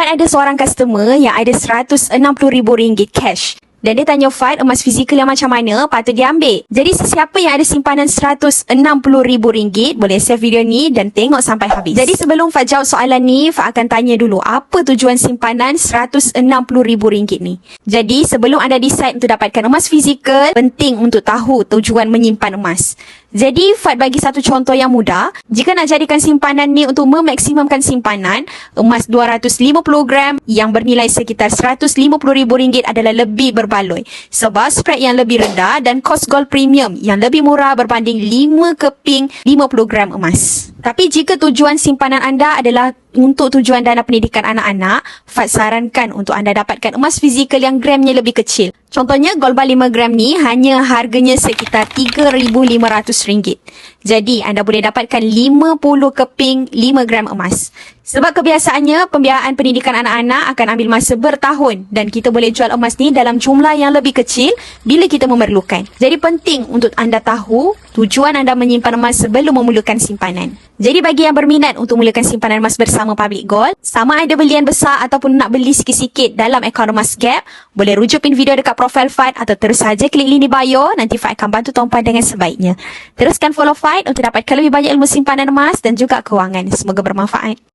Fad ada seorang customer yang ada RM160,000 cash. Dan dia tanya Fad, emas fizikal yang macam mana patut dia ambil. Jadi sesiapa yang ada simpanan RM160,000 boleh save video ni dan tengok sampai habis. Jadi sebelum Fad jawab soalan ni, Fad akan tanya dulu apa tujuan simpanan RM160,000 ni. Jadi sebelum anda decide untuk dapatkan emas fizikal, penting untuk tahu tujuan menyimpan emas. Jadi Fad bagi satu contoh yang mudah. Jika nak jadikan simpanan ni untuk memaksimumkan simpanan, emas 250 gram yang bernilai sekitar RM150,000 adalah lebih berbaloi. Sebab spread yang lebih rendah dan kos gold premium yang lebih murah berbanding 5 keping 50 gram emas. Tapi jika tujuan simpanan anda adalah untuk tujuan dana pendidikan anak-anak, Fad sarankan untuk anda dapatkan emas fizikal yang gramnya lebih kecil. Contohnya, gold bar 5 gram ni hanya harganya sekitar RM3,500. Jadi, anda boleh dapatkan 50 keping 5 gram emas. Sebab kebiasaannya, pembiayaan pendidikan anak-anak akan ambil masa bertahun dan kita boleh jual emas ni dalam jumlah yang lebih kecil bila kita memerlukan. Jadi, penting untuk anda tahu tujuan anda menyimpan emas sebelum memulakan simpanan. Jadi, bagi yang berminat untuk mulakan simpanan emas bersama Public Gold, sama ada belian besar ataupun nak beli sikit-sikit dalam akaun Emas Gap, boleh rujuk pin video dekat profil Fad atau terus saja klik link di bio. Nanti Fad akan bantu tuan-puan dengan sebaiknya. Teruskan follow Fad untuk dapatkan lebih banyak ilmu simpanan emas dan juga kewangan. Semoga bermanfaat.